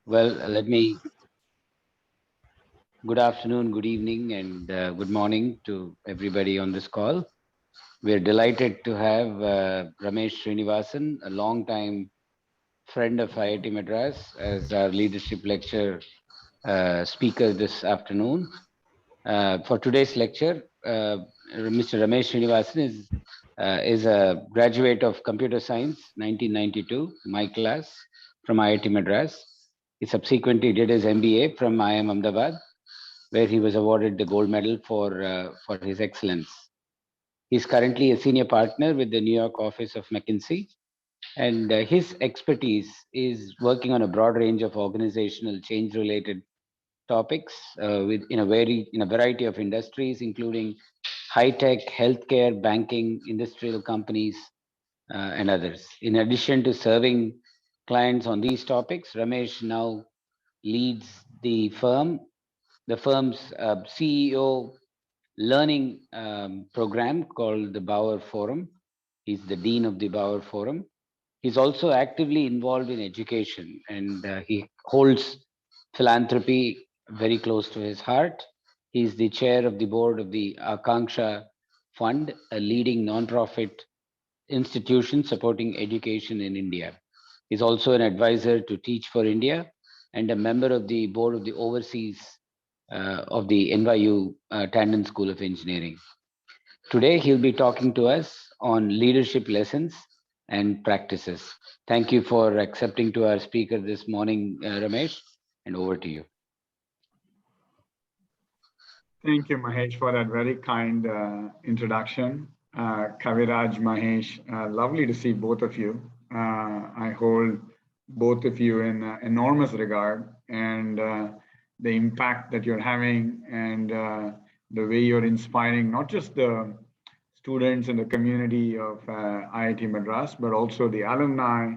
Good afternoon, good evening, and good morning to everybody on this call. We're delighted to have Ramesh Srinivasan, a long-time friend of IIT Madras, as our leadership lecture speaker this afternoon. For today's lecture, Mr. Ramesh Srinivasan is a graduate of Computer Science, 1992, my class, from IIT Madras. He subsequently did his MBA from IIM Ahmedabad, where he was awarded the gold medal for his excellence. He's currently a senior partner with the New York office of McKinsey, and his expertise is working on a broad range of organizational change-related topics in a variety of industries, including high tech, healthcare, banking, industrial companies, and others. In addition to serving clients on these topics, Ramesh now leads the firm's CEO learning program called the Bauer Forum. He's the dean of the Bauer Forum. He's also actively involved in education, and he holds philanthropy very close to his heart. He's the chair of the board of the Akanksha Fund, a leading nonprofit institution supporting education in India. He's also an advisor to Teach for India and a member of the board of the overseas of the NYU Tandon School of Engineering. Today, he'll be talking to us on leadership lessons and practices. Thank you for accepting to our speaker this morning, Ramesh, and over to you. Thank you, Mahesh, for that very kind introduction. Kaviraj, Mahesh, lovely to see both of you. I hold both of you in enormous regard, and the impact that you're having and the way you're inspiring not just the students in the community of IIT Madras, but also the alumni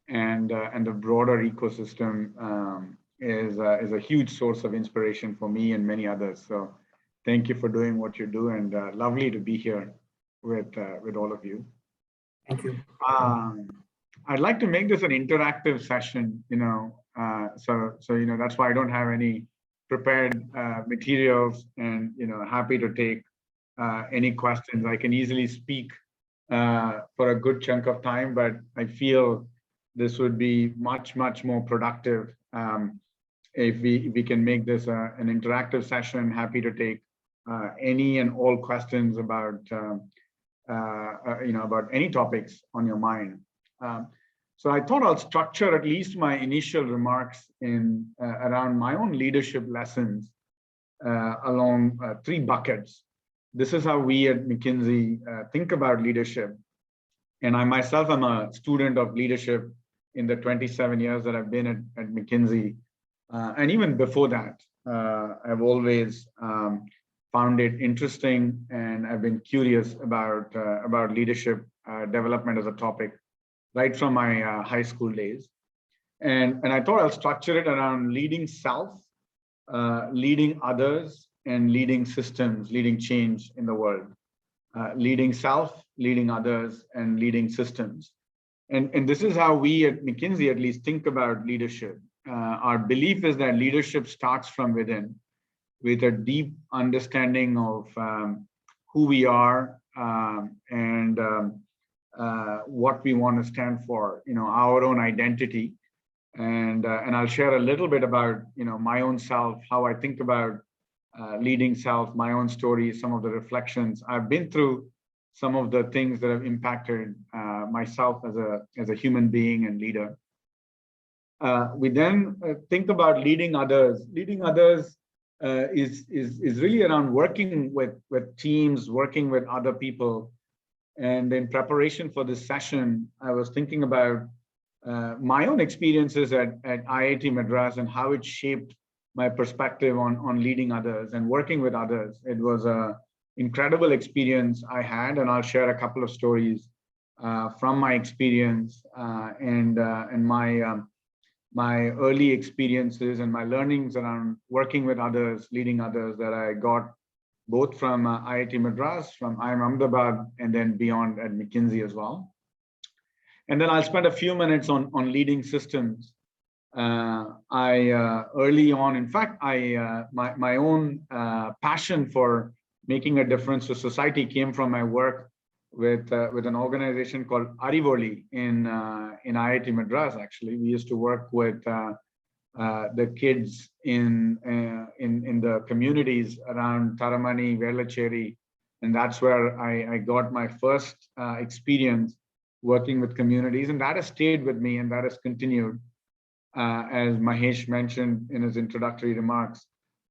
and the broader ecosystem is a huge source of inspiration for me and many others. So thank you for doing what you do, and lovely to be here with all of you. Thank you. I'd like to make this an interactive session, so that's why I don't have any prepared materials, and happy to take any questions. I can easily speak for a good chunk of time, but I feel this would be much more productive if we can make this an interactive session. Happy to take any and all questions about about any topics on your mind. So I thought I'll structure at least my initial remarks in around my own leadership lessons along three buckets. This is how we at McKinsey think about leadership. And I myself am a student of leadership in the 27 years that I've been at McKinsey. And even before that, I've always found it interesting, and I've been curious about leadership development as a topic right from my high school days. And I thought I'll structure it around leading self, leading others, and leading systems, leading change in the world. Leading self, leading others, and leading systems. And this is how we at McKinsey at least think about leadership. Our belief is that leadership starts from within, with a deep understanding of who we are and what we want to stand for, our own identity. And I'll share a little bit about my own self, how I think about leading self, my own stories, some of the reflections I've been through, some of the things that have impacted myself as a human being and leader. We then think about leading others. Leading others is really around working with teams, working with other people. And in preparation for this session, I was thinking about my own experiences at IIT Madras and how it shaped my perspective on leading others and working with others. It was an incredible experience I had, and I'll share a couple of stories from my experience and my early experiences and my learnings around working with others, leading others, that I got both from IIT Madras, from IIM Ahmedabad, and then beyond at McKinsey as well. And then I'll spend a few minutes on leading systems. I early on, in fact, my own passion for making a difference to society came from my work with an organization called Arivoli in IIT Madras. Actually, we used to work with the kids in the communities around Taramani, Velachery, and that's where I got my first experience working with communities, and that has stayed with me, and that has continued. As Mahesh mentioned in his introductory remarks,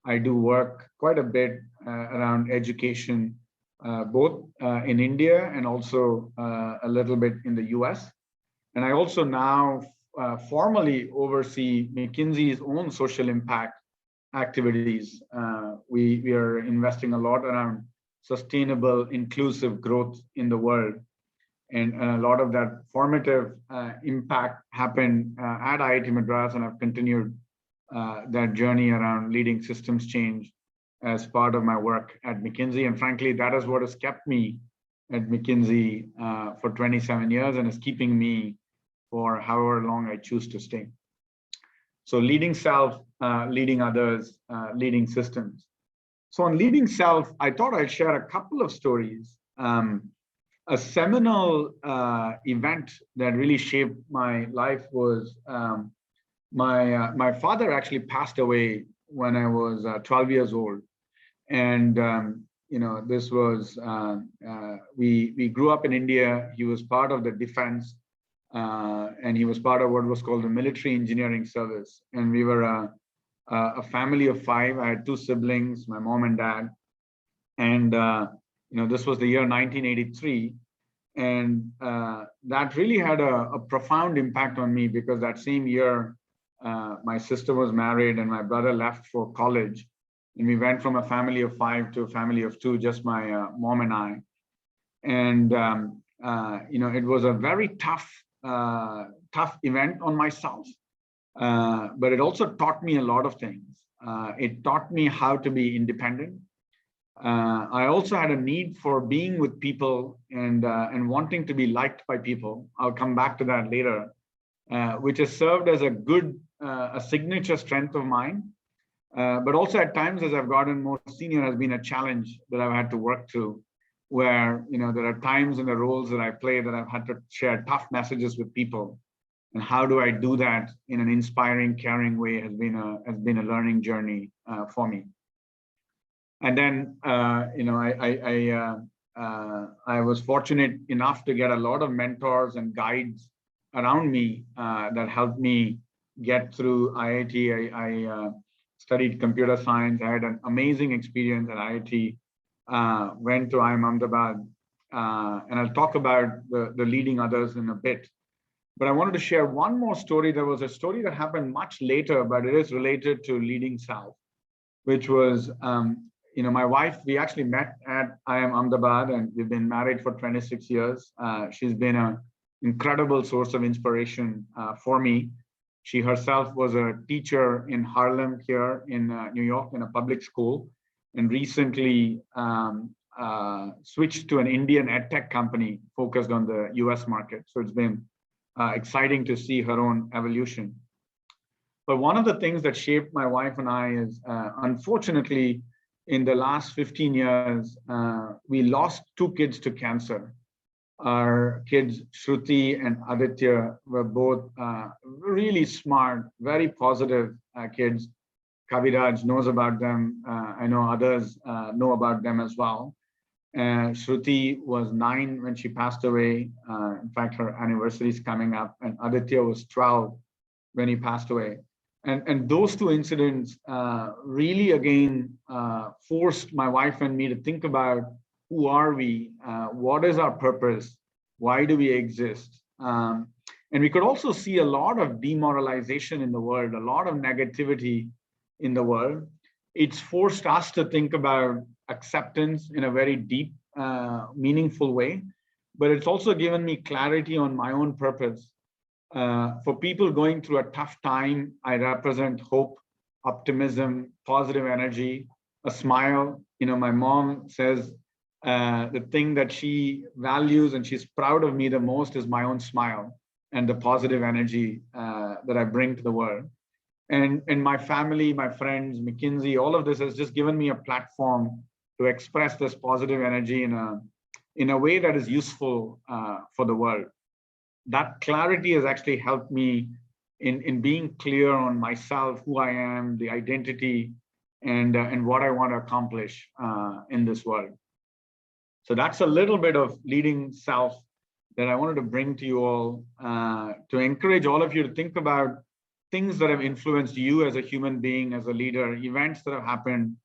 I do work quite a bit around education, both in India and also a little bit in the US. And I also now formally oversee McKinsey's own social impact activities. We are investing a lot around sustainable, inclusive growth in the world. And a lot of that formative impact happened at IIT Madras, and I've continued that journey around leading systems change as part of my work at McKinsey. And frankly, that is what has kept me at McKinsey for 27 years and is keeping me for however long I choose to stay. So leading self, leading others, leading systems. So on leading self, I thought I'd share a couple of stories. A seminal event that really shaped my life was my father actually passed away when I was 12 years old. And this was we grew up in India. He was part of the defense, and he was part of what was called the military engineering service. And we were a family of five. I had two siblings, my mom and dad. And this was the year 1983, and that really had a profound impact on me, because that same year my sister was married and my brother left for college. And we went from a family of five to a family of two, just my mom and I. And it was a very tough event on myself, but it also taught me a lot of things. It taught me how to be independent. I also had a need for being with people and wanting to be liked by people. I'll come back to that later, which has served as a signature strength of mine. But also at times, as I've gotten more senior, has been a challenge that I've had to work through, where there are times in the roles that I play that I've had to share tough messages with people. And how do I do that in an inspiring, caring way has been a learning journey for me. And then I was fortunate enough to get a lot of mentors and guides around me that helped me get through IIT. I studied computer science. I had an amazing experience at IIT. Went to IIM Ahmedabad, and I'll talk about the leading others in a bit. But I wanted to share one more story. There was a story that happened much later, but it is related to leading self, which was, my wife, we actually met at IIM Ahmedabad, and we've been married for 26 years. She's been an incredible source of inspiration for me. She herself was a teacher in Harlem here in New York in a public school, and recently switched to an Indian edtech company focused on the US market. So it's been exciting to see her own evolution. But one of the things that shaped my wife and I is, unfortunately, in the last 15 years, we lost two kids to cancer. Our kids, Shruti and Aditya, were both really smart, very positive kids. Kaviraj knows about them. I know others know about them as well. Shruti was 9 when she passed away. In fact, her anniversary is coming up. And Aditya was 12 when he passed away. And those two incidents really, again, forced my wife and me to think about who are we? What is our purpose? Why do we exist? And we could also see a lot of demoralization in the world, a lot of negativity in the world. It's forced us to think about acceptance in a very deep, meaningful way. But it's also given me clarity on my own purpose. For people going through a tough time, I represent hope, optimism, positive energy, a smile. My mom says the thing that she values and she's proud of me the most is my own smile and the positive energy that I bring to the world. And my family, my friends, McKinsey, all of this has just given me a platform to express this positive energy in a way that is useful for the world. That clarity has actually helped me in being clear on myself, who I am, the identity, and what I want to accomplish in this world. So that's a little bit of leading self that I wanted to bring to you all to encourage all of you to think about things that have influenced you as a human being, as a leader, events that have happened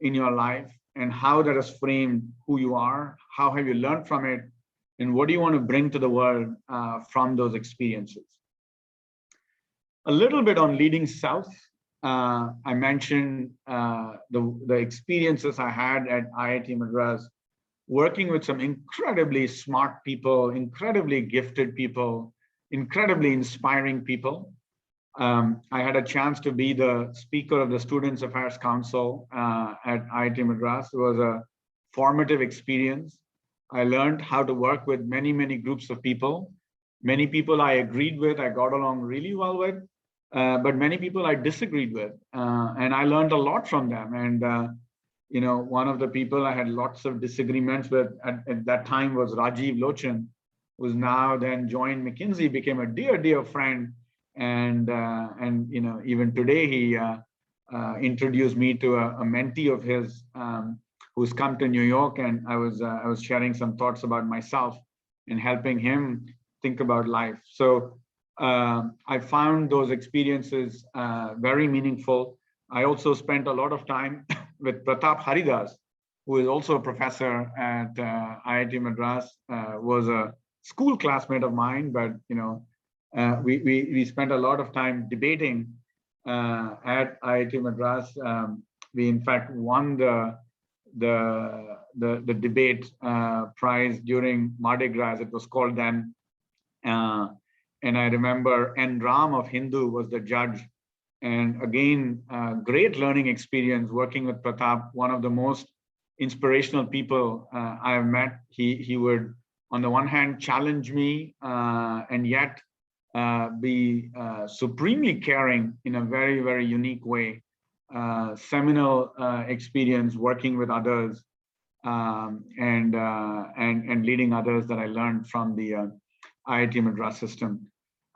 in your life, and how that has framed who you are, how have you learned from it, and what do you want to bring to the world from those experiences. A little bit on leading self. I mentioned the experiences I had at IIT Madras, working with some incredibly smart people, incredibly gifted people, incredibly inspiring people. I had a chance to be the speaker of the Students Affairs Council at IIT Madras. It was a formative experience. I learned how to work with many, many groups of people. Many people I agreed with, I got along really well with, but many people I disagreed with. And I learned a lot from them. And one of the people I had lots of disagreements with at that time was Rajiv Lochan, who's now then joined McKinsey, became a dear, dear friend. And even today he introduced me to a mentee of his who's come to New York, and I was sharing some thoughts about myself and helping him think about life. So I found those experiences very meaningful. I also spent a lot of time with Pratap Haridas, who is also a professor at IIT Madras, was a school classmate of mine, but we spent a lot of time debating at IIT Madras. We in fact won the debate prize during Mardi Gras, as it was called then. And I remember N. Ram of Hindu was the judge. And again, great learning experience working with Pratap, one of the most inspirational people I have met. He would, on the one hand, challenge me and yet be supremely caring in a very, very unique way. Seminal experience working with others and leading others that I learned from the IIT Madras system.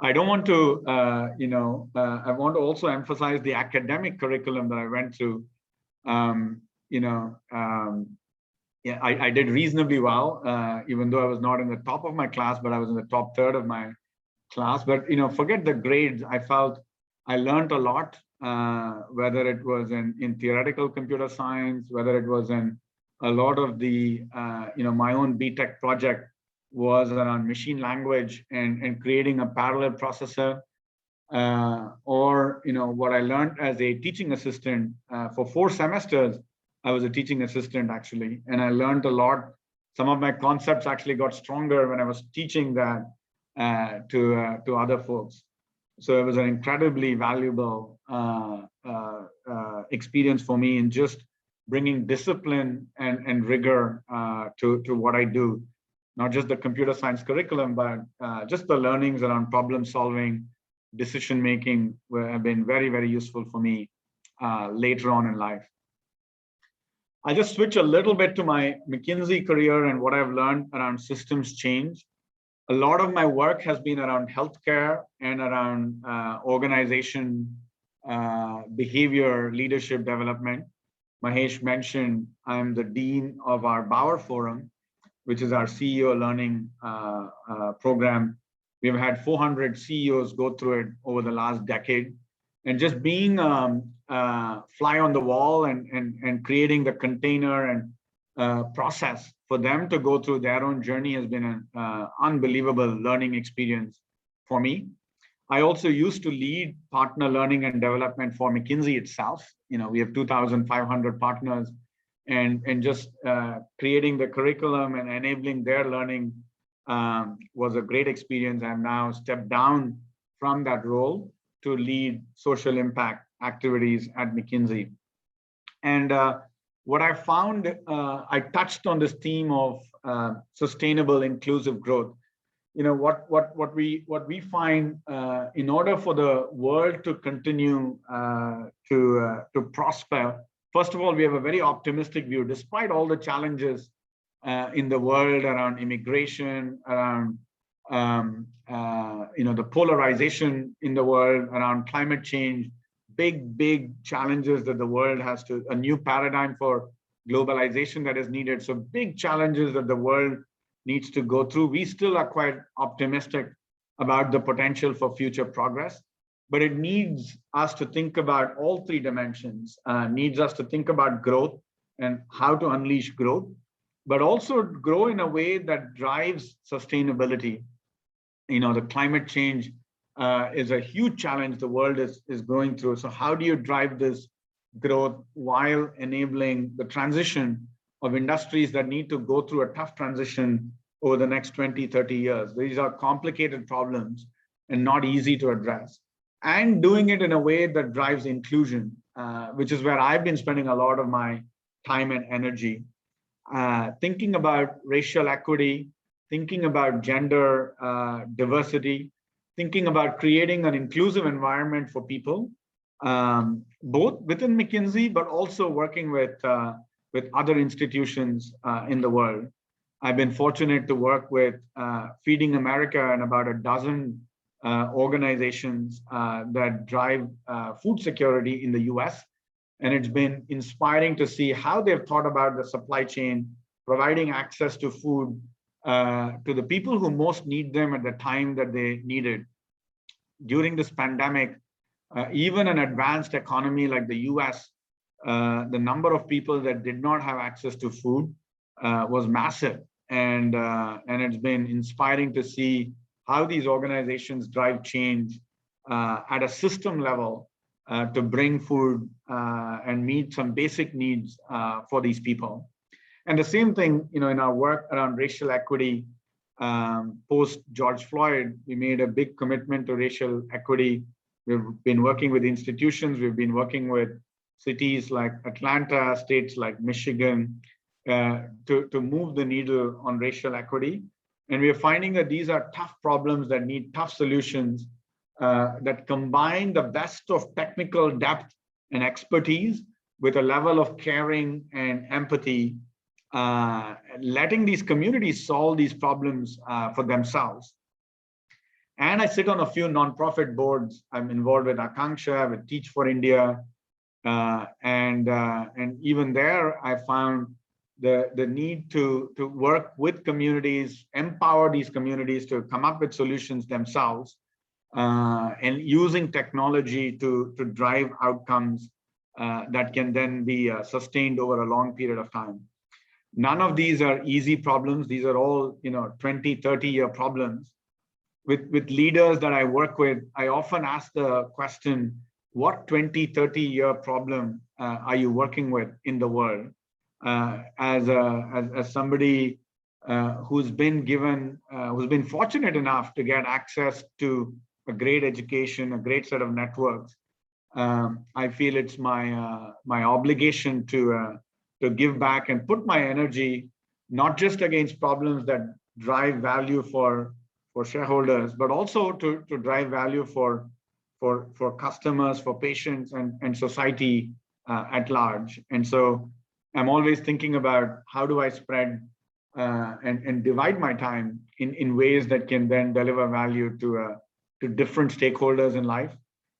I don't want to, I want to also emphasize the academic curriculum that I went through. Yeah, I did reasonably well, even though I was not in the top of my class, but I was in the top third of my class. But forget the grades. I felt I learned a lot, whether it was in theoretical computer science, whether it was in a lot of the, my own BTech project was around machine language and creating a parallel processor, or what I learned as a teaching assistant for 4 semesters. I was a teaching assistant actually, and I learned a lot. Some of my concepts actually got stronger when I was teaching that to other folks. So it was an incredibly valuable experience for me in just bringing discipline and rigor to what I do. Not just the computer science curriculum, but just the learnings around problem solving, decision making have been very, very useful for me later on in life. I'll just switch a little bit to my McKinsey career and what I've learned around systems change. A lot of my work has been around healthcare and around organization, behavior, leadership development. Mahesh mentioned I'm the dean of our Bauer Forum, which is our CEO learning program. We've had 400 CEOs go through it over the last decade. And just being fly on the wall and creating the container and process for them to go through their own journey has been an unbelievable learning experience for me. I also used to lead partner learning and development for McKinsey itself. We have 2,500 partners, and just creating the curriculum and enabling their learning was a great experience. I've now stepped down from that role to lead social impact activities at McKinsey. And what I found, I touched on this theme of sustainable inclusive growth. what we find in order for the world to continue to prosper. First of all, we have a very optimistic view, despite all the challenges in the world around immigration, around the polarization in the world, around climate change, big challenges that the world has to, a new paradigm for globalization that is needed. So big challenges that the world needs to go through. We still are quite optimistic about the potential for future progress, but it needs us to think about all three dimensions, needs us to think about growth and how to unleash growth, but also grow in a way that drives sustainability. The climate change is a huge challenge the world is going through. So how do you drive this growth while enabling the transition of industries that need to go through a tough transition over the next 20, 30 years? These are complicated problems and not easy to address. And doing it in a way that drives inclusion, which is where I've been spending a lot of my time and energy, thinking about racial equity, thinking about gender diversity, thinking about creating an inclusive environment for people, both within McKinsey, but also working with other institutions in the world. I've been fortunate to work with Feeding America and about a dozen organizations that drive food security in the US. And it's been inspiring to see how they've thought about the supply chain, providing access to food to the people who most need them at the time that they need it. During this pandemic, even an advanced economy like the US, the number of people that did not have access to food was massive. And it's been inspiring to see how these organizations drive change at a system level to bring food and meet some basic needs for these people. And the same thing, in our work around racial equity, post George Floyd, we made a big commitment to racial equity. We've been working with institutions, we've been working with cities like Atlanta, states like Michigan, to move the needle on racial equity. And we are finding that these are tough problems that need tough solutions that combine the best of technical depth and expertise with a level of caring and empathy, letting these communities solve these problems for themselves. And I sit on a few nonprofit boards. I'm involved with Akanksha, with Teach for India, and even there, I found the need to work with communities, empower these communities to come up with solutions themselves, and using technology to drive outcomes that can then be sustained over a long period of time. None of these are easy problems. These are all 20, 30-year problems. With leaders that I work with, I often ask the question, what 20, 30-year problem are you working with in the world? As somebody who's been fortunate enough to get access to a great education, a great set of networks, I feel it's my obligation to give back and put my energy not just against problems that drive value for shareholders, but also to drive value for customers, for patients, and society at large. And so I'm always thinking about how do I spread and divide my time in ways that can then deliver value to different stakeholders in life.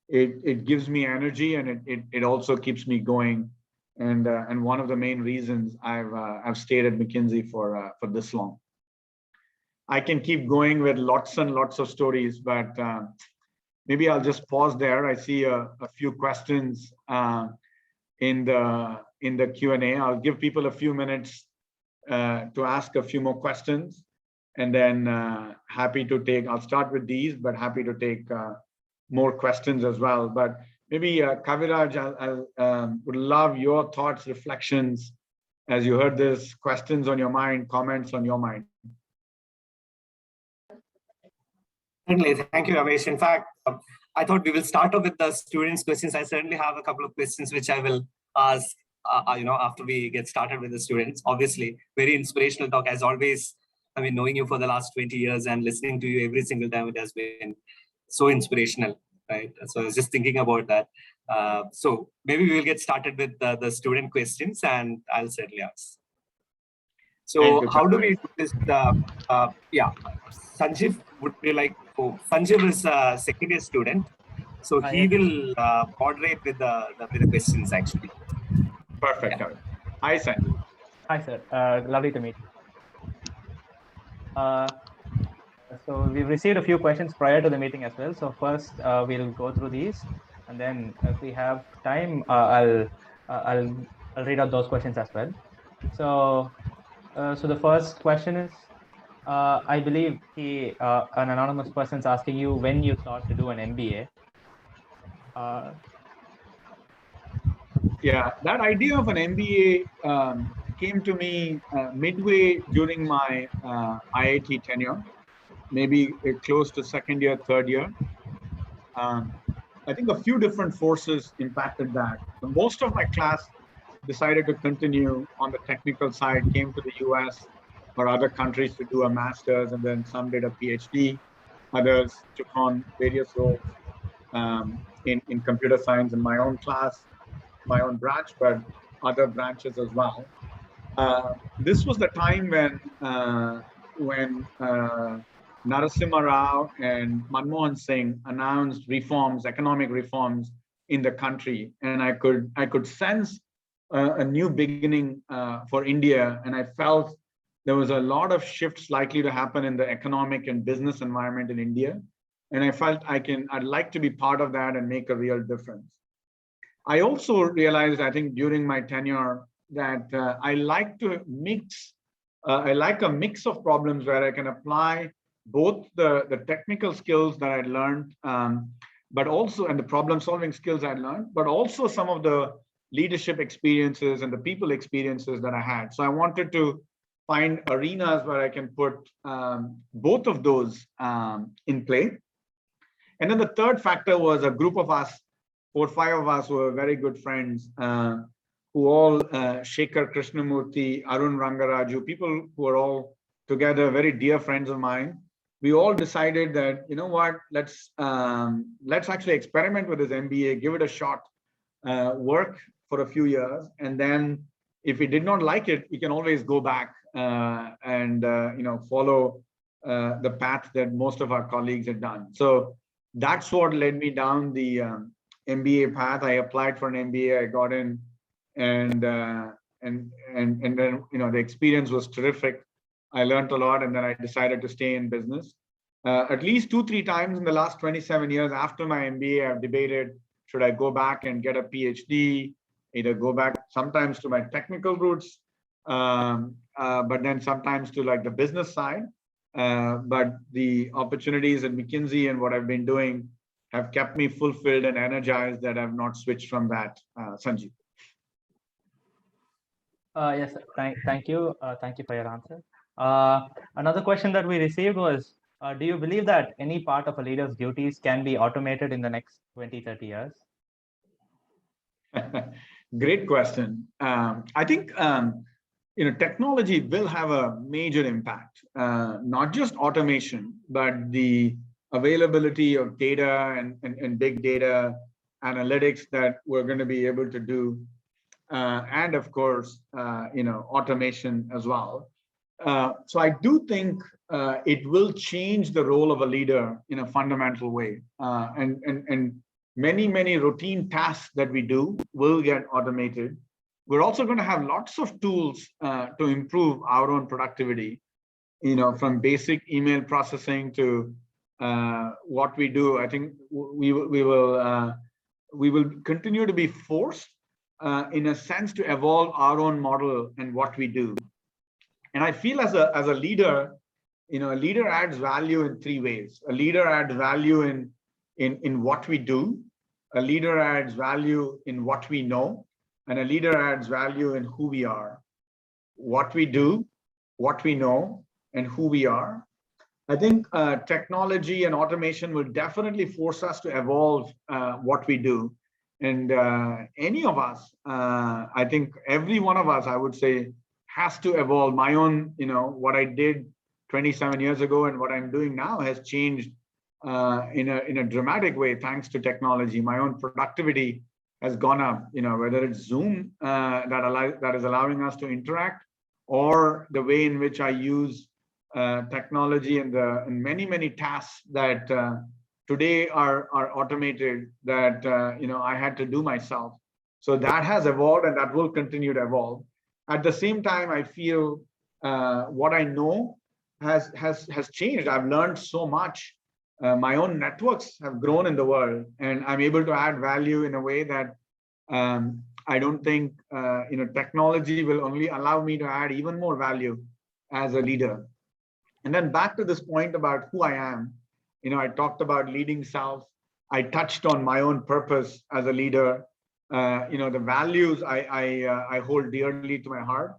It gives me energy, and it also keeps me going. And one of the main reasons I've stayed at McKinsey for this long. I can keep going with lots and lots of stories, but maybe I'll just pause there. I see a few questions in the Q&A. I'll give people a few minutes to ask a few more questions, and then I'll start with these, but happy to take more questions as well. But maybe Kaviraj, I would love your thoughts, reflections, as you heard this, questions on your mind, comments on your mind. Certainly, thank you, Ramesh. In fact, I thought we will start off with the students' questions. I certainly have a couple of questions which I will ask, after we get started with the students. Obviously, very inspirational talk as always. I mean, knowing you for the last 20 years and listening to you every single time, it has been so inspirational, right? So I was just thinking about that. So maybe we will get started with the student questions, and I'll certainly ask. So how do we do this? Yeah, Sanjeev, would you like? Oh, Sanjeev is a second year student, so he will moderate with the questions actually. Perfect. Yeah. Hi, Sanjeev. Hi, sir. Lovely to meet you. So we've received a few questions prior to the meeting as well. So first, we'll go through these, and then if we have time, I'll read out those questions as well. So so the first question is, I believe an anonymous person is asking you when you thought to do an MBA. Yeah, that idea of an MBA came to me midway during my IIT tenure, maybe close to second year, third year. I think a few different forces impacted that. So most of my class decided to continue on the technical side, came to the US or other countries to do a master's, and then some did a PhD. Others took on various roles in computer science in my own class, my own branch, but other branches as well. This was the time when Narasimha Rao and Manmohan Singh announced reforms, economic reforms in the country, and I could sense a new beginning for India, and I felt there was a lot of shifts likely to happen in the economic and business environment in India, and I felt I'd like to be part of that and make a real difference. I also realized, I think, during my tenure that I like to mix. I like a mix of problems where I can apply both the technical skills that I learned, but also and the problem-solving skills I learned, but also some of the leadership experiences and the people experiences that I had. So I wanted to find arenas where I can put both of those in play. And then the third factor was a group of us, 4 or 5 of us who were very good friends, who all, Shekhar Krishnamurthy, Arun Rangaraju, people who are all together, very dear friends of mine. We all decided that, you know what, let's actually experiment with this MBA, give it a shot, work for a few years, and then if we did not like it, we can always go back and follow the path that most of our colleagues had done. So that's what led me down the MBA path. I applied for an MBA, I got in, and then the experience was terrific. I learned a lot, and then I decided to stay in business. At least 2-3 times in the last 27 years after my MBA, I've debated, should I go back and get a PhD, either go back sometimes to my technical roots, but then sometimes to like the business side. But the opportunities at McKinsey and what I've been doing have kept me fulfilled and energized that I've not switched from that, Sanjeev. Yes, thank you. Thank you for your answer. Another question that we received was, do you believe that any part of a leader's duties can be automated in the next 20-30 years? Great question. I think technology will have a major impact, not just automation, but the availability of data and big data analytics that we're going to be able to do, and of course, automation as well. So I do think it will change the role of a leader in a fundamental way, and many routine tasks that we do will get automated. We're also going to have lots of tools to improve our own productivity, from basic email processing to what we do. I think we will continue to be forced, in a sense, to evolve our own model and what we do. And I feel as a leader, a leader adds value in 3 ways. A leader adds value in what we do. A leader adds value in what we know. And a leader adds value in who we are. What we do, what we know, and who we are. I think technology and automation will definitely force us to evolve what we do. And any of us, I think every one of us, I would say, has to evolve. My own, what I did 27 years ago and what I'm doing now has changed in a dramatic way thanks to technology. My own productivity has gone up. Whether it's Zoom that is allowing us to interact, or the way in which I use technology and many tasks that today are automated that I had to do myself. So that has evolved and that will continue to evolve. At the same time, I feel what I know has changed. I've learned so much. My own networks have grown in the world, and I'm able to add value in a way that I don't think technology will only allow me to add even more value as a leader. And then back to this point about who I am. I talked about leading self. I touched on my own purpose as a leader. The values I hold dearly to my heart.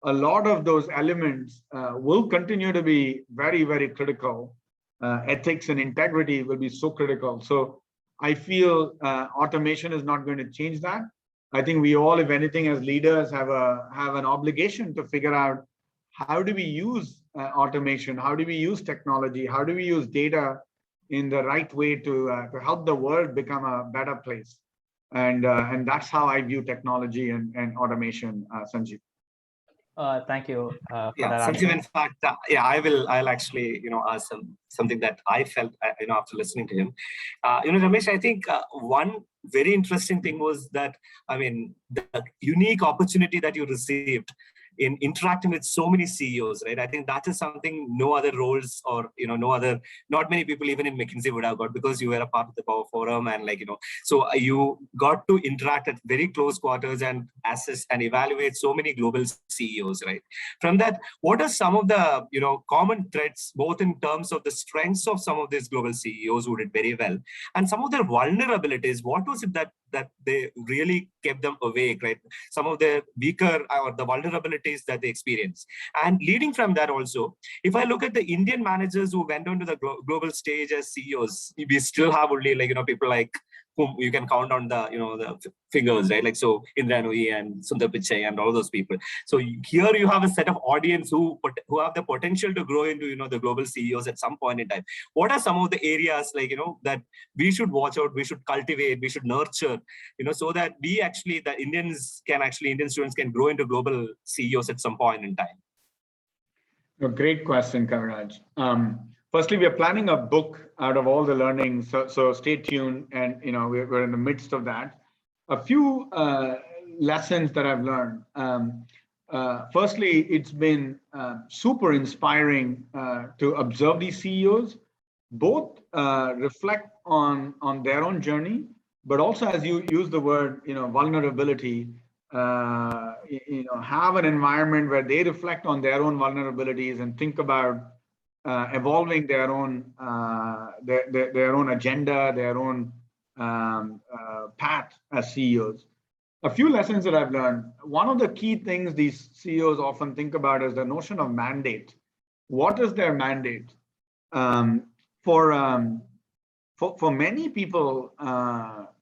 A lot of those elements will continue to be very, very critical. Ethics and integrity will be so critical. So I feel automation is not going to change that. I think we all, if anything, as leaders have an obligation to figure out how do we use automation, how do we use technology, how do we use data in the right way to help the world become a better place. And that's how I view technology and automation, Sanjeev. Thank you for Yeah, that Sanjeev, answer. in fact, I'll actually, ask something that I felt, after listening to him. Ramesh, I think one very interesting thing was that, the unique opportunity that you received in interacting with so many CEOs, right? I think that is something no other roles or, not many people even in McKinsey would have got, because you were a part of the Power Forum and so you got to interact at very close quarters and assess and evaluate so many global CEOs, right? From that, what are some of the, common threads, both in terms of the strengths of some of these global CEOs who did very well and some of their vulnerabilities? What was it that they really kept them awake, right? Some of the weaker or the vulnerabilities that they experience. And leading from that also, if I look at the Indian managers who went onto the global stage as CEOs, we still have only people like whom you can count on the fingers, right? Like so Indra Nooyi and Sundar Pichai and all those people. So here you have a set of audience who have the potential to grow into the global CEOs at some point in time. What are some of the areas that we should watch out, we should cultivate, we should nurture, so that we actually, the Indian students can grow into global CEOs at some point in time? A great question, Kaviraj. Firstly, we are planning a book out of all the learnings, so stay tuned. And we're in the midst of that. A few lessons that I've learned. Firstly, it's been super inspiring to observe these CEOs, both reflect on their own journey, but also, as you use the word, vulnerability. Have an environment where they reflect on their own vulnerabilities and think about evolving their own agenda, their own path as CEOs. A few lessons that I've learned. One of the key things these CEOs often think about is the notion of mandate. What is their mandate? For many people,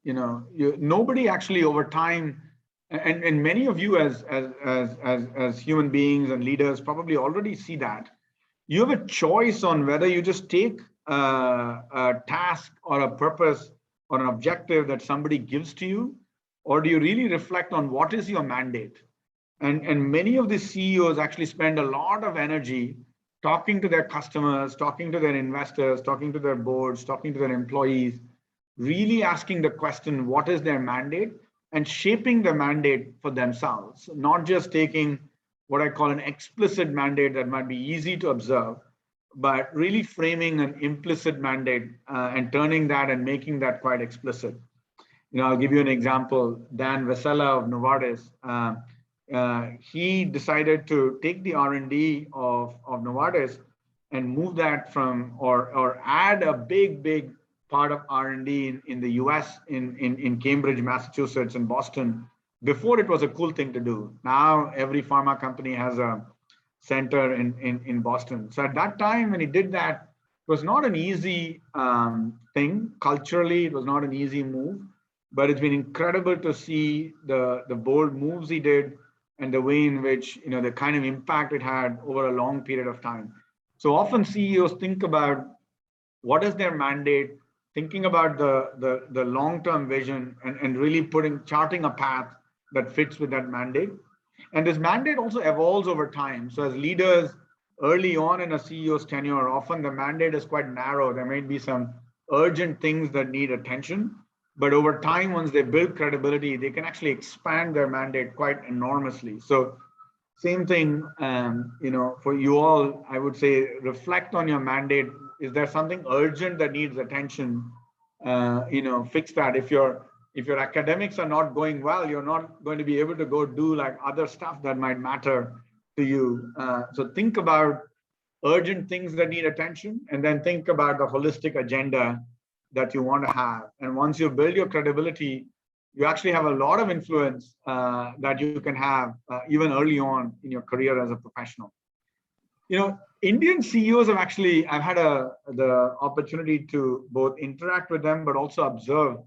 nobody actually over time. And many of you as human beings and leaders probably already see that. You have a choice on whether you just take a task or a purpose or an objective that somebody gives to you, or do you really reflect on what is your mandate? And many of the CEOs actually spend a lot of energy talking to their customers, talking to their investors, talking to their boards, talking to their employees, really asking the question, what is their mandate? And shaping the mandate for themselves, not just taking what I call an explicit mandate that might be easy to observe, but really framing an implicit mandate and turning that and making that quite explicit. I'll give you an example. Dan Vasella of Novartis, he decided to take the R&D of Novartis and move that from, or add a big part of R&D in the US, in Cambridge, Massachusetts, and Boston, before it was a cool thing to do. Now every pharma company has a center in Boston. So at that time when he did that, it was not an easy thing. Culturally, it was not an easy move, but it's been incredible to see the bold moves he did and the way in which, the kind of impact it had over a long period of time. So often CEOs think about what is their mandate, thinking about the long-term vision and really charting a path that fits with that mandate. And this mandate also evolves over time. So as leaders early on in a CEO's tenure, often the mandate is quite narrow. There may be some urgent things that need attention, but over time, once they build credibility, they can actually expand their mandate quite enormously. So same thing, for you all, I would say, reflect on your mandate. Is there something urgent that needs attention? Fix that. If your academics are not going well, you're not going to be able to go do like other stuff that might matter to you. So think about urgent things that need attention, and then think about the holistic agenda that you want to have. And once you build your credibility, you actually have a lot of influence that you can have even early on in your career as a professional. Indian CEOs have actually, I've had the opportunity to both interact with them, but also observe.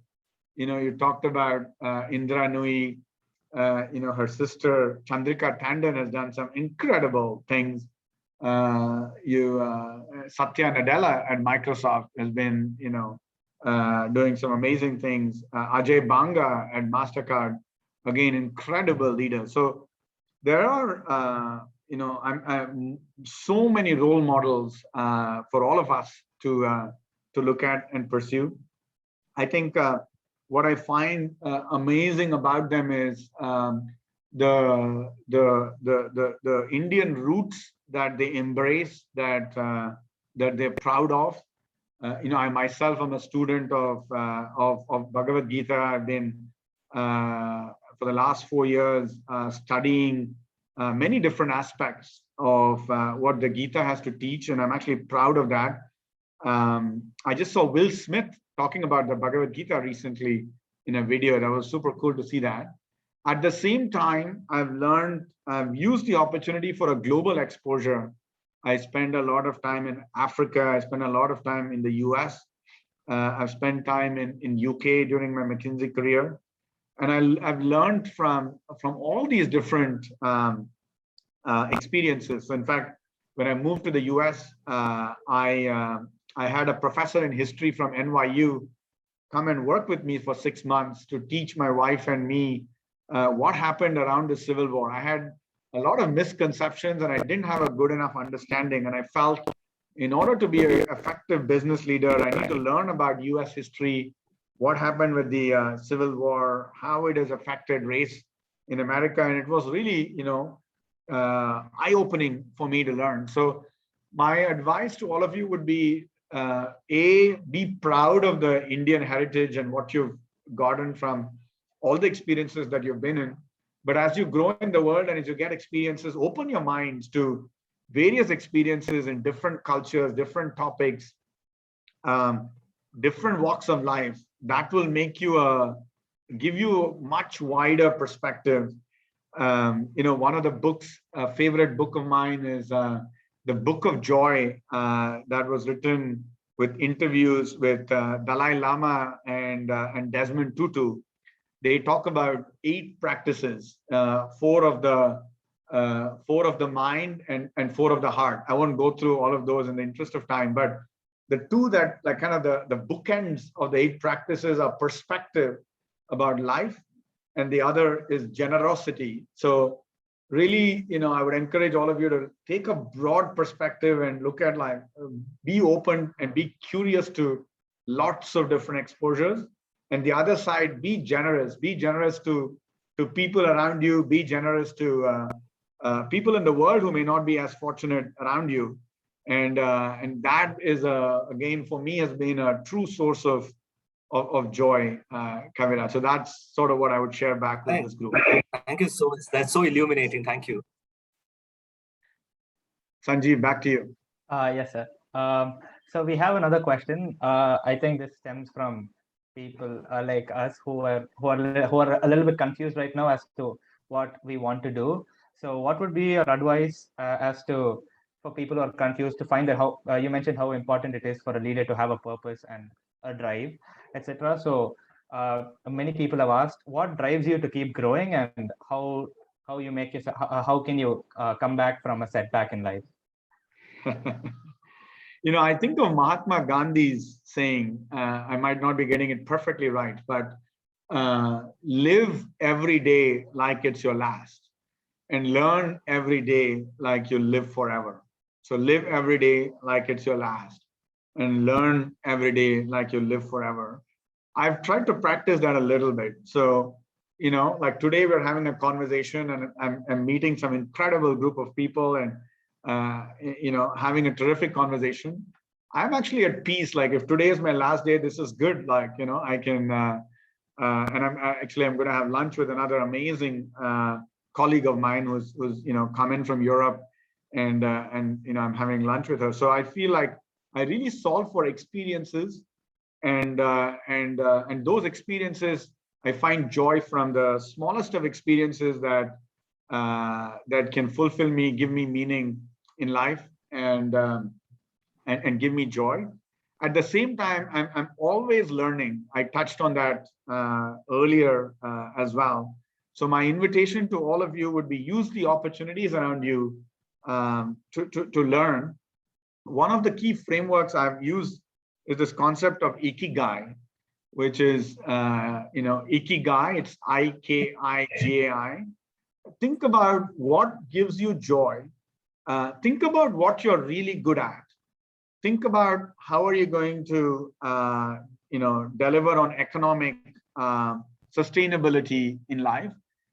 You talked about Indra Nui, her sister Chandrika Tandon has done some incredible things. Satya Nadella at Microsoft has been, doing some amazing things. Ajay Banga at MasterCard, again, incredible leader. So there are, I'm so many role models for all of us to look at and pursue. I think what I find amazing about them is the Indian roots that they embrace, that they're proud of. I myself am a student of Bhagavad Gita. I've been for the last 4 years studying many different aspects of what the Gita has to teach, and I'm actually proud of that. I just saw Will Smith talking about the Bhagavad Gita recently in a video. That was super cool to see that. At the same time, I've used the opportunity for a global exposure. I spend a lot of time in Africa. I spend a lot of time in the US. I've spent time in UK during my McKinsey career. And I've learned from all these different experiences. So in fact, when I moved to the US, I had a professor in history from NYU come and work with me for 6 months to teach my wife and me what happened around the Civil War. I had a lot of misconceptions and I didn't have a good enough understanding. And I felt in order to be an effective business leader, I need to learn about US history, what happened with the Civil War, how it has affected race in America. And it was really, eye-opening for me to learn. So my advice to all of you would be, be proud of the Indian heritage and what you've gotten from all the experiences that you've been in. But as you grow in the world and as you get experiences, open your minds to various experiences in different cultures, different topics, different walks of life. That will make you give you a much wider perspective. One of the books, a favorite book of mine is the Book of Joy that was written with interviews with Dalai Lama and Desmond Tutu. They talk about 8 practices, 4 of the mind and 4 of the heart. I won't go through all of those in the interest of time, but the 2 that like kind of the bookends of the 8 practices are perspective about life, and the other is generosity. So really, I would encourage all of you to take a broad perspective and look at be open and be curious to lots of different exposures. And the other side, be generous to people around you, be generous to people in the world who may not be as fortunate around you. And that is, again, for me, has been a true source of joy, Kavira. So that's sort of what I would share back with this group. Thank you so much. That's so illuminating. Thank you. Sanjeev, back to you. Yes, sir. So we have another question. I think this stems from people like us who are a little bit confused right now as to what we want to do. So what would be your advice for people who are confused to find how you mentioned how important it is for a leader to have a purpose and a drive, etc. So many people have asked, what drives you to keep growing, and how you make yourself, how can you come back from a setback in life? I think of Mahatma Gandhi's saying, I might not be getting it perfectly right, but live every day like it's your last, and learn every day like you live forever. So live every day like it's your last, and learn every day like you live forever. I've tried to practice that a little bit. So, like today we're having a conversation, and I'm meeting some incredible group of people, and, having a terrific conversation. I'm actually at peace. Like if today is my last day, this is good. Like, I can, and I'm going to have lunch with another amazing colleague of mine who's come in from Europe, and I'm having lunch with her. So I feel like I really solve for experiences, and those experiences, I find joy from the smallest of experiences that can fulfill me, give me meaning in life, and give me joy. At the same time, I'm always learning. I touched on that earlier as well. So my invitation to all of you would be, use the opportunities around you to learn. One of the key frameworks I've used is this concept of Ikigai, which is, Ikigai, it's Ikigai. Think about what gives you joy. Think about what you're really good at. Think about how are you going to, deliver on economic sustainability in life,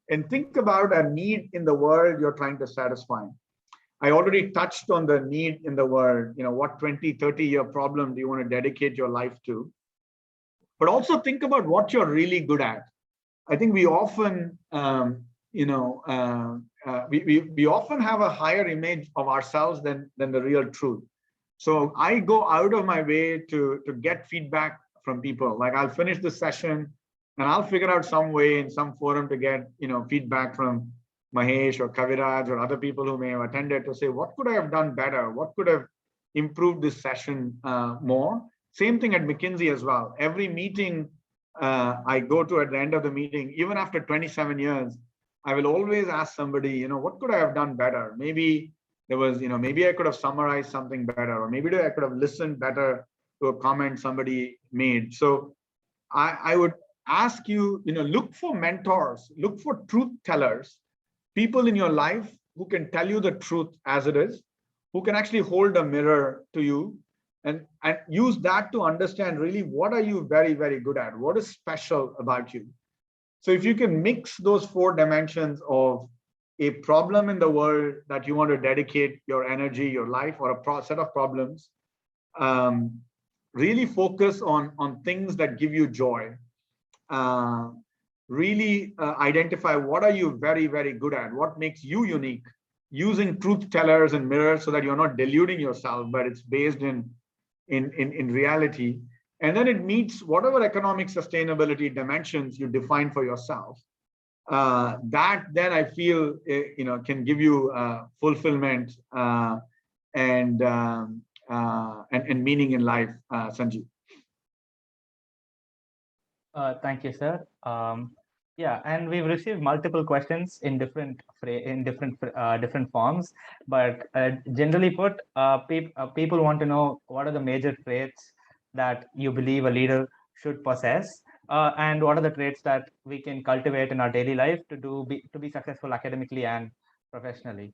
and think about a need in the world you're trying to satisfy. I already touched on the need in the world. What 20, 30-year problem do you want to dedicate your life to? But also think about what you're really good at. I think we often, we often have a higher image of ourselves than the real truth. So I go out of my way to get feedback from people. Like I'll finish the session and I'll figure out some way in some forum to get, feedback from Mahesh or Kaviraj or other people who may have attended, to say, what could I have done better? What could have improved this session more? Same thing at McKinsey as well. Every meeting I go to at the end of the meeting, even after 27 years, I will always ask somebody, what could I have done better? Maybe there was, maybe I could have summarized something better, or maybe I could have listened better to a comment somebody made. So I would ask you, look for mentors, look for truth tellers, people in your life who can tell you the truth as it is, who can actually hold a mirror to you, and use that to understand really what are you very, very good at, what is special about you. So if you can mix those 4 dimensions of a problem in the world that you want to dedicate your energy, your life, or a set of problems, really focus on things that give you joy. Really identify what are you very, very good at, what makes you unique, using truth tellers and mirrors so that you're not deluding yourself, but it's based in reality. And then it meets whatever economic sustainability dimensions you define for yourself. That then I feel can give you fulfillment and meaning in life, Sanjeev. Thank you, sir. Yeah, and we've received multiple questions in different forms, but generally put, people want to know what are the major traits that you believe a leader should possess, and what are the traits that we can cultivate in our daily life to be successful academically and professionally.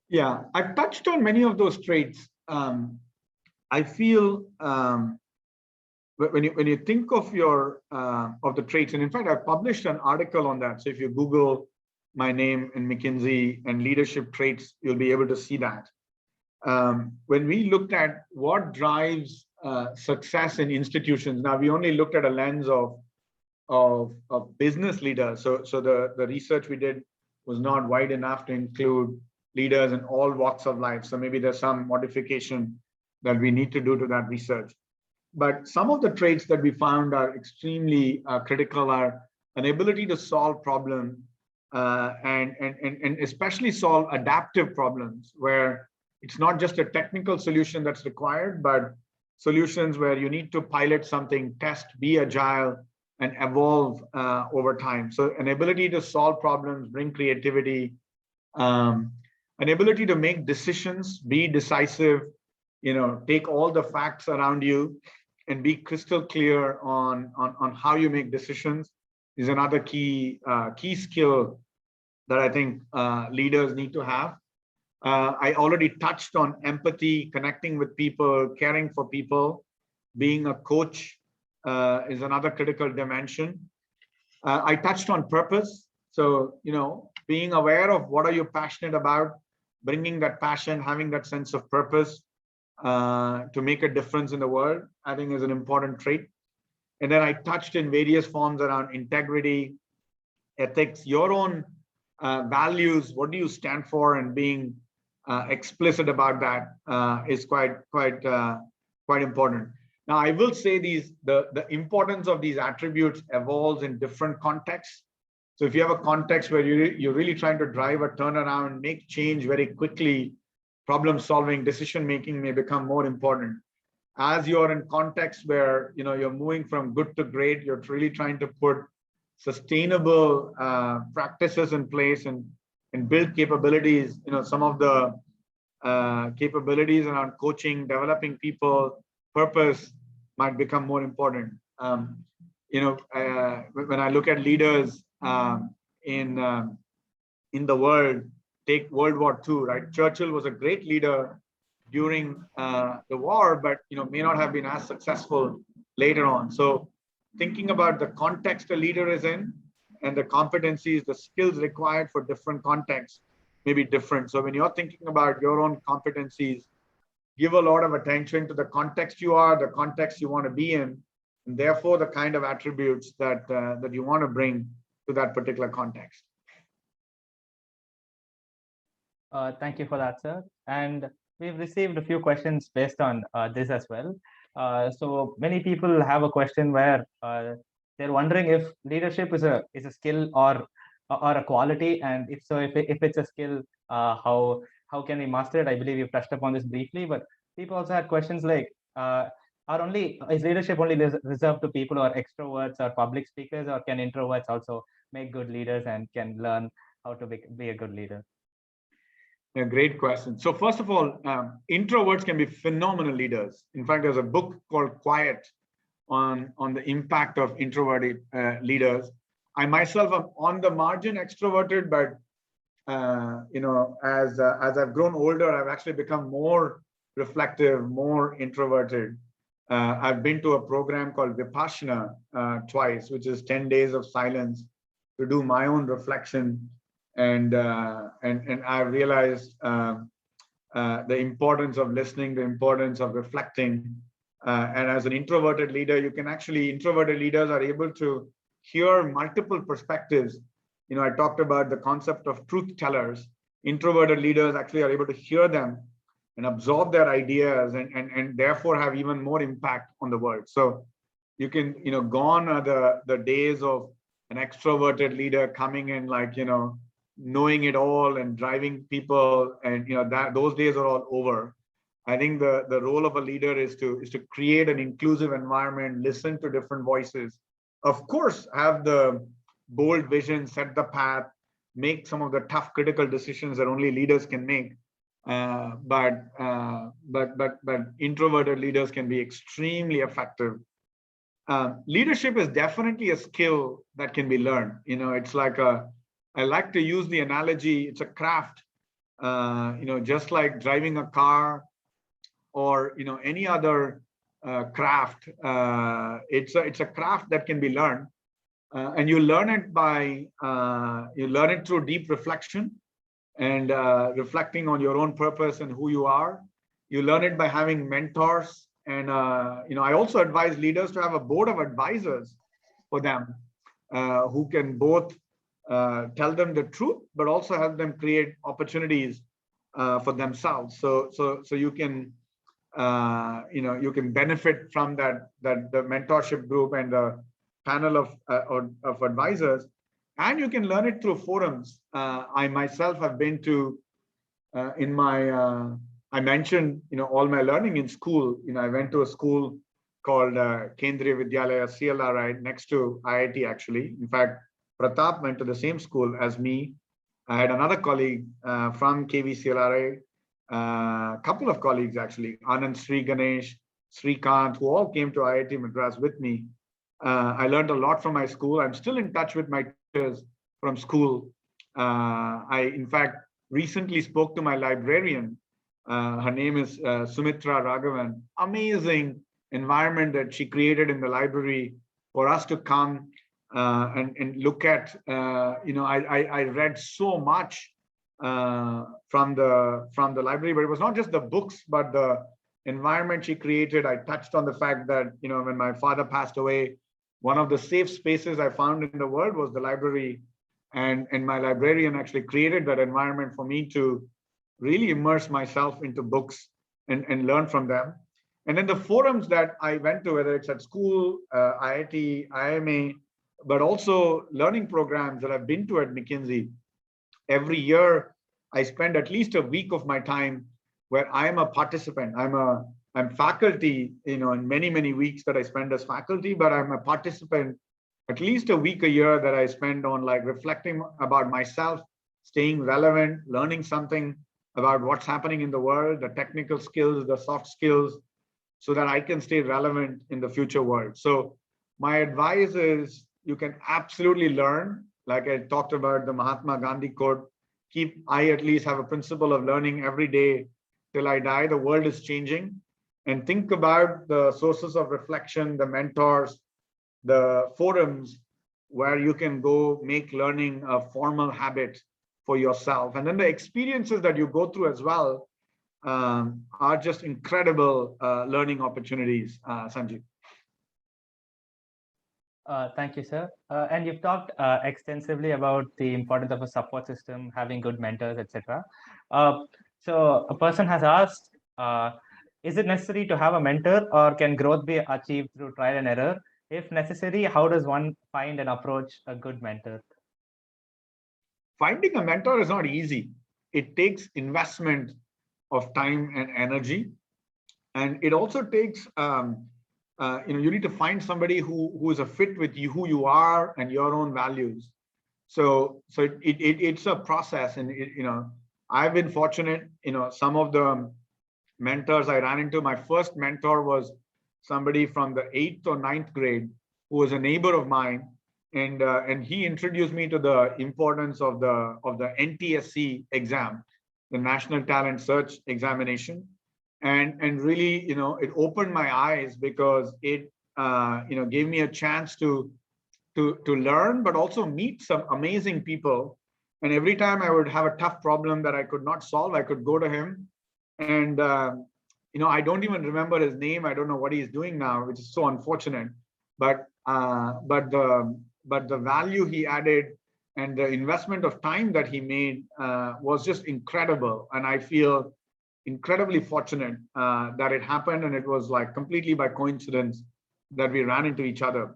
Yeah, I've touched on many of those traits. I feel when you think of your of the traits, and in fact, I've published an article on that. So if you Google my name in McKinsey and leadership traits, you'll be able to see that. When we looked at what drives success in institutions, now we only looked at a lens of business leaders. So the research we did was not wide enough to include leaders in all walks of life. So maybe there's some modification that we need to do to that research. But some of the traits that we found are extremely critical are an ability to solve problems and especially solve adaptive problems, where it's not just a technical solution that's required, but solutions where you need to pilot something, test, be agile, and evolve over time. So an ability to solve problems, bring creativity, an ability to make decisions, be decisive, take all the facts around you and be crystal clear on how you make decisions is another key skill that I think leaders need to have. I already touched on empathy, connecting with people, caring for people. Being a coach is another critical dimension. I touched on purpose. So, being aware of what are you passionate about, bringing that passion, having that sense of purpose to make a difference in the world, I think is an important trait. And then I touched in various forms around integrity, ethics, your own values, what do you stand for, and being explicit about that is quite important. Now, I will say the importance of these attributes evolves in different contexts. So if you have a context where you're really trying to drive a turnaround, make change very quickly, problem solving, decision making may become more important. As you're in context where you're moving from good to great, you're really trying to put sustainable practices in place and build capabilities. Some of the capabilities around coaching, developing people, purpose might become more important. When I look at leaders in the world, take World War II, right? Churchill was a great leader during the war, but may not have been as successful later on. So thinking about the context a leader is in and the competencies, the skills required for different contexts may be different. So when you're thinking about your own competencies, give a lot of attention to the context you are, the context you want to be in, and therefore the kind of attributes that you want to bring to that particular context. Thank you for that, sir. And we've received a few questions based on this as well. So many people have a question where they're wondering if leadership is a skill or a quality, and if so, if it's a skill, how can we master it? I believe you've touched upon this briefly, but people also had questions like, is leadership only reserved to people who are extroverts or public speakers, or can introverts also make good leaders and can learn how to be a good leader? Yeah, great question. So first of all, introverts can be phenomenal leaders. In fact, there's a book called Quiet on the impact of introverted leaders. I myself am on the margin extroverted, but as I've grown older, I've actually become more reflective, more introverted. I've been to a program called Vipassana twice, which is 10 days of silence to do my own reflection. And I realized the importance of listening, the importance of reflecting. And as an introverted leader, introverted leaders are able to hear multiple perspectives. I talked about the concept of truth tellers. Introverted leaders actually are able to hear them and absorb their ideas and therefore have even more impact on the world. So you can, gone are the days of an extroverted leader coming in knowing it all and driving people, and those days are all over. I think the role of a leader is to create an inclusive environment, listen to different voices, of course, have the bold vision, set the path, make some of the tough critical decisions that only leaders can make. But introverted leaders can be extremely effective. Leadership is definitely a skill that can be learned. It's like I like to use the analogy, it's a craft, just like driving a car or, any other craft. It's a craft that can be learned. And you learn it through deep reflection and reflecting on your own purpose and who you are. You learn it by having mentors. And, I also advise leaders to have a board of advisors for them who can both tell them the truth, but also help them create opportunities for themselves. So you can, you can benefit from the mentorship group and the panel of advisors, and you can learn it through forums. I myself have been to, I mentioned, all my learning in school. I went to a school called Kendriya Vidyalaya, CLRI, next to IIT actually. In fact, Pratap went to the same school as me. I had another colleague from KVCLRI. a couple of colleagues actually, Anand, Sri Ganesh, Srikant, who all came to IIT Madras with me. I learned a lot from my school. I'm still in touch with my teachers from school. I, in fact, recently spoke to my librarian. Her name is Sumitra Raghavan. Amazing environment that she created in the library for us to come and look at. I read so much from the library, but it was not just the books, but the environment she created. I touched on the fact that, when my father passed away, one of the safe spaces I found in the world was the library. And my librarian actually created that environment for me to really immerse myself into books and learn from them. And then the forums that I went to, whether it's at school, IIT, IMA, but also learning programs that I've been to at McKinsey, every year I spend at least a week of my time where I'm a participant. I'm faculty, in many weeks that I spend as faculty, but I'm a participant at least a week a year that I spend on like reflecting about myself, staying relevant, learning something about what's happening in the world, the technical skills, the soft skills, so that I can stay relevant in the future world. So my advice is you can absolutely learn. Like I talked about the Mahatma Gandhi quote, I at least have a principle of learning every day till I die. The world is changing. And think about the sources of reflection, the mentors, the forums where you can go make learning a formal habit for yourself. And then the experiences that you go through as well are just incredible learning opportunities, Sanjeev. Thank you, sir. And you've talked extensively about the importance of a support system, having good mentors, etc. So a person has asked, is it necessary to have a mentor, or can growth be achieved through trial and error? If necessary, how does one find and approach a good mentor? Finding a mentor is not easy. It takes investment of time and energy. And it also takes, you need to find somebody who is a fit with you, who you are and your own values. So it's a process. And, I've been fortunate, some of the mentors I ran into, my first mentor was somebody from the 8th or 9th grade who was a neighbor of mine. And he introduced me to the importance of the NTSC exam, the National Talent Search Examination. And really, it opened my eyes because it, gave me a chance to learn, but also meet some amazing people. And every time I would have a tough problem that I could not solve, I could go to him. And, I don't even remember his name. I don't know what he's doing now, which is so unfortunate. But the value he added and the investment of time that he made was just incredible. And I feel incredibly fortunate that it happened, and it was like completely by coincidence that we ran into each other.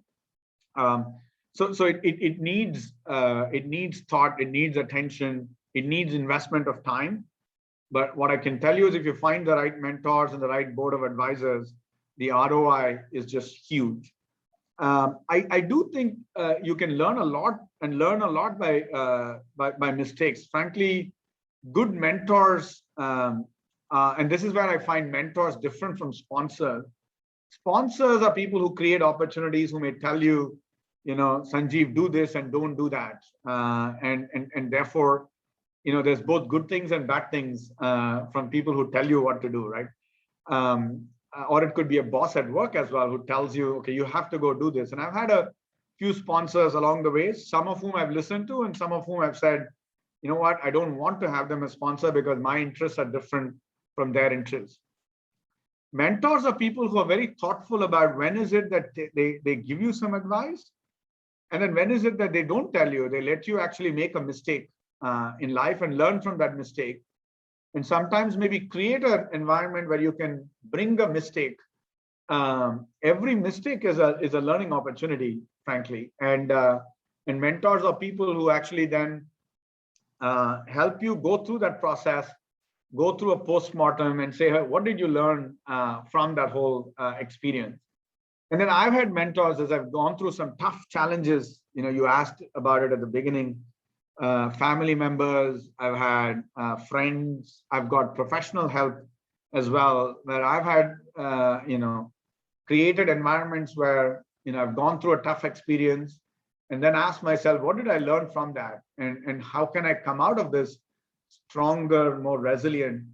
So it needs thought, it needs attention, it needs investment of time. But what I can tell you is if you find the right mentors and the right board of advisors, the ROI is just huge. I do think you can learn a lot by mistakes. Frankly, good mentors, and this is where I find mentors different from sponsors. Sponsors are people who create opportunities, who may tell you, Sanjeev, do this and don't do that. And therefore, there's both good things and bad things from people who tell you what to do, right? Or it could be a boss at work as well who tells you, okay, you have to go do this. And I've had a few sponsors along the way, some of whom I've listened to and some of whom I've said, you know what, I don't want to have them as sponsor because my interests are different from their interests. Mentors are people who are very thoughtful about when is it that they give you some advice, and then when is it that they don't tell you, they let you actually make a mistake in life and learn from that mistake. And sometimes maybe create an environment where you can bring a mistake. Every mistake is a learning opportunity, frankly. And mentors are people who actually then help you go through that process, go through a postmortem and say, hey, what did you learn from that whole experience? And then I've had mentors as I've gone through some tough challenges. You asked about it at the beginning. family members, I've had friends, I've got professional help as well, where I've had, created environments where, I've gone through a tough experience and then asked myself, what did I learn from that? And how can I come out of this stronger, more resilient?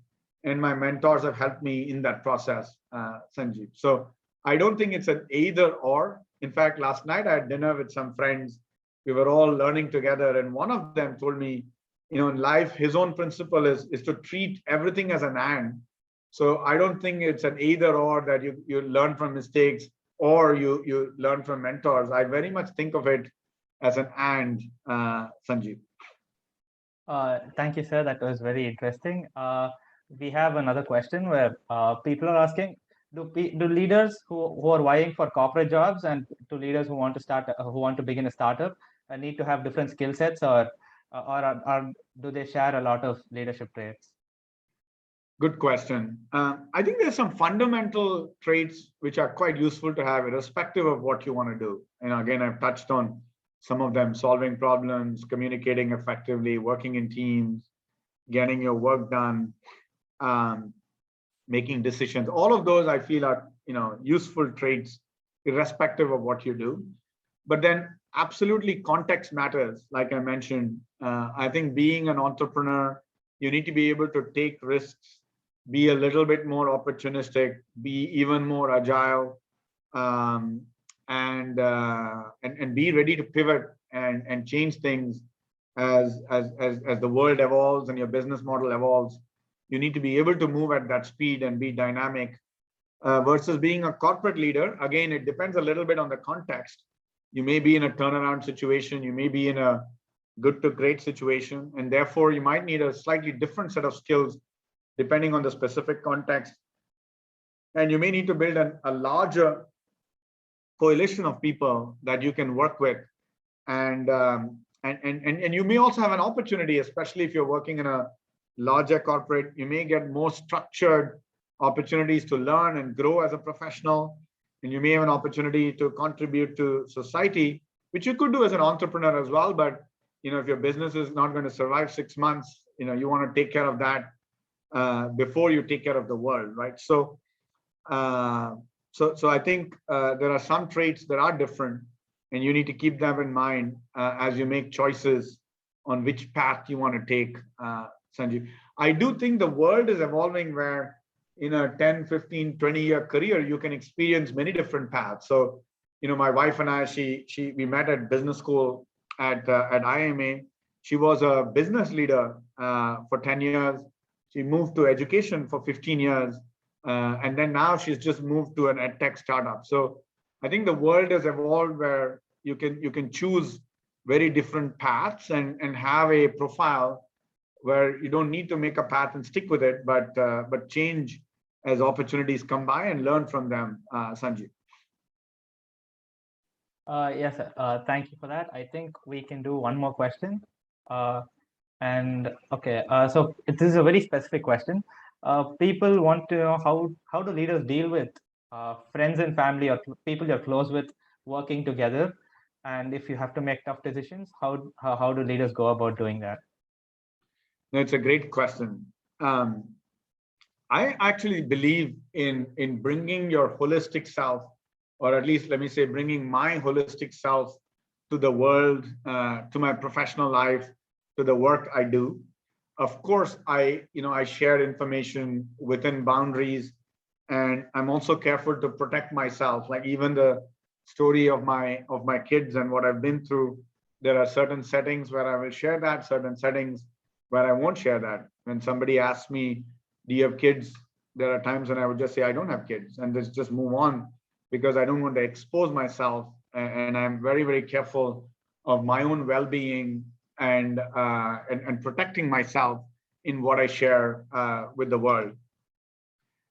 And my mentors have helped me in that process, Sanjeev. So I don't think it's an either or. In fact, last night I had dinner with some friends. We were all learning together, and one of them told me, in life, his own principle is to treat everything as an and. So I don't think it's an either or, that you learn from mistakes or you learn from mentors. I very much think of it as an and, Sanjeev. Thank you, sir. That was very interesting. We have another question where people are asking, do leaders who are vying for corporate jobs and to leaders who want to begin a startup need to have different skill sets, or do they share a lot of leadership traits? Good question. I think there's some fundamental traits which are quite useful to have, irrespective of what you want to do. And again, I've touched on some of them: solving problems, communicating effectively, working in teams, getting your work done, making decisions. All of those I feel are, useful traits, irrespective of what you do. But then absolutely context matters. Like I mentioned, I think being an entrepreneur, you need to be able to take risks, be a little bit more opportunistic, be even more agile, and be ready to pivot and change things as the world evolves and your business model evolves. You need to be able to move at that speed and be dynamic. Versus being a corporate leader, again, it depends a little bit on the context. You may be in a turnaround situation, you may be in a good to great situation, and therefore you might need a slightly different set of skills depending on the specific context. And you may need to build a larger coalition of people that you can work with. And you may also have an opportunity, especially if you're working in a larger corporate, you may get more structured opportunities to learn and grow as a professional. And you may have an opportunity to contribute to society, which you could do as an entrepreneur as well. But, if your business is not going to survive 6 months, you want to take care of that before you take care of the world, right? So I think there are some traits that are different, and you need to keep them in mind as you make choices on which path you want to take, Sanjeev. I do think the world is evolving where in a 10, 15, 20-year career, you can experience many different paths. So, my wife and I, we met at business school at IMA. She was a business leader for 10 years. She moved to education for 15 years. And then now she's just moved to an edtech startup. So I think the world has evolved where you can choose very different paths and have a profile where you don't need to make a path and stick with it, but change as opportunities come by and learn from them, Sanjeev. Yes, thank you for that. I think we can do one more question. Okay, so this is a very specific question. People want to know how do leaders deal with friends and family or people you're close with working together, and if you have to make tough decisions, how do leaders go about doing that? No, it's a great question. I actually believe in bringing your holistic self, or at least let me say, bringing my holistic self to the world, to my professional life, to the work I do. Of course, I share information within boundaries, and I'm also careful to protect myself. Like even the story of my kids and what I've been through, there are certain settings where I will share that, certain settings where I won't share that. When somebody asks me, do you have kids? There are times when I would just say, I don't have kids, and just move on, because I don't want to expose myself. And I'm very, very careful of my own well-being and protecting myself in what I share with the world.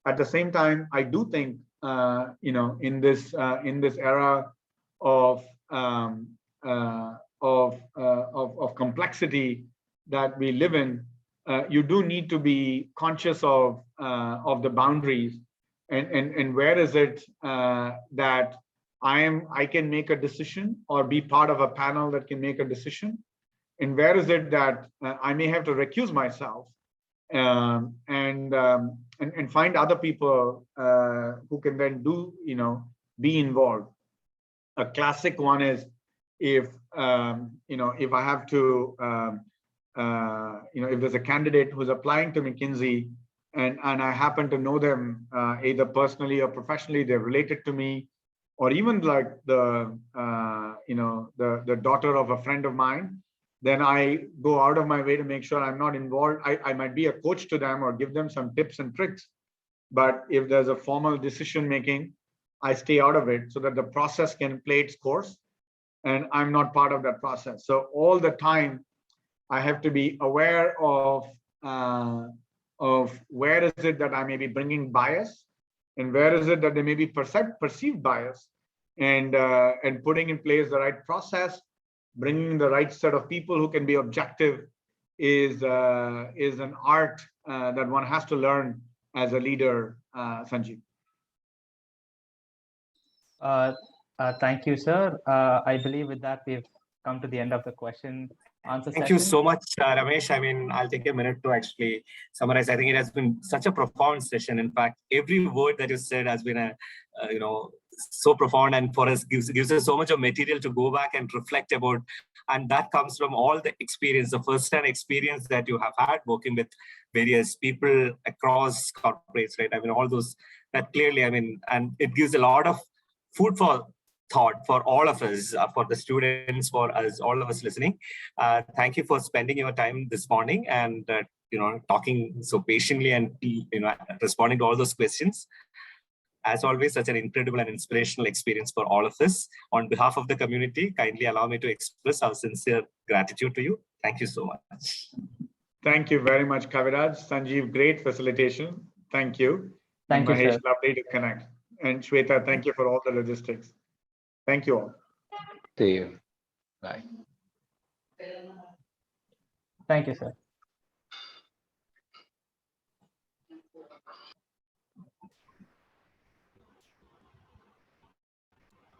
At the same time, I do think, in this era of complexity that we live in, you do need to be conscious of the boundaries and where is it that I can make a decision or be part of a panel that can make a decision, and where is it that I may have to recuse myself, and find other people who can then do, be involved. A classic one is if if I have to if there's a candidate who's applying to McKinsey, and I happen to know them either personally or professionally, they're related to me, or even like the the daughter of a friend of mine, then I go out of my way to make sure I'm not involved. I might be a coach to them or give them some tips and tricks, but if there's a formal decision making, I stay out of it so that the process can play its course, and I'm not part of that process. So all the time, I have to be aware of where is it that I may be bringing bias, and where is it that there may be perceived bias, and putting in place the right process, bringing the right set of people who can be objective is an art that one has to learn as a leader, Sanjeev. Thank you, sir. I believe with that we've come to the end of the question answer Thank session. you so much, Ramesh. I mean, I'll take a minute to actually summarize. I think it has been such a profound session. In fact, every word that you said has been so profound, and for us gives us so much of material to go back and reflect about. And that comes from all the experience, the first-hand experience that you have had working with various people across corporates, right? I mean, all those that clearly, I mean, and it gives a lot of food for thought for all of us, for the students, for us, all of us listening. Thank you for spending your time this morning and talking so patiently and responding to all those questions. As always, such an incredible and inspirational experience for all of us. On behalf of the community, kindly allow me to express our sincere gratitude to you. Thank you so much. Thank you very much, Kaviraj. Sanjeev, great facilitation. Thank you. Thank you, Mahesh, sir. lovely to connect. And Shweta, thank you for all the logistics. Thank you all. See you. Bye. Thank you, sir.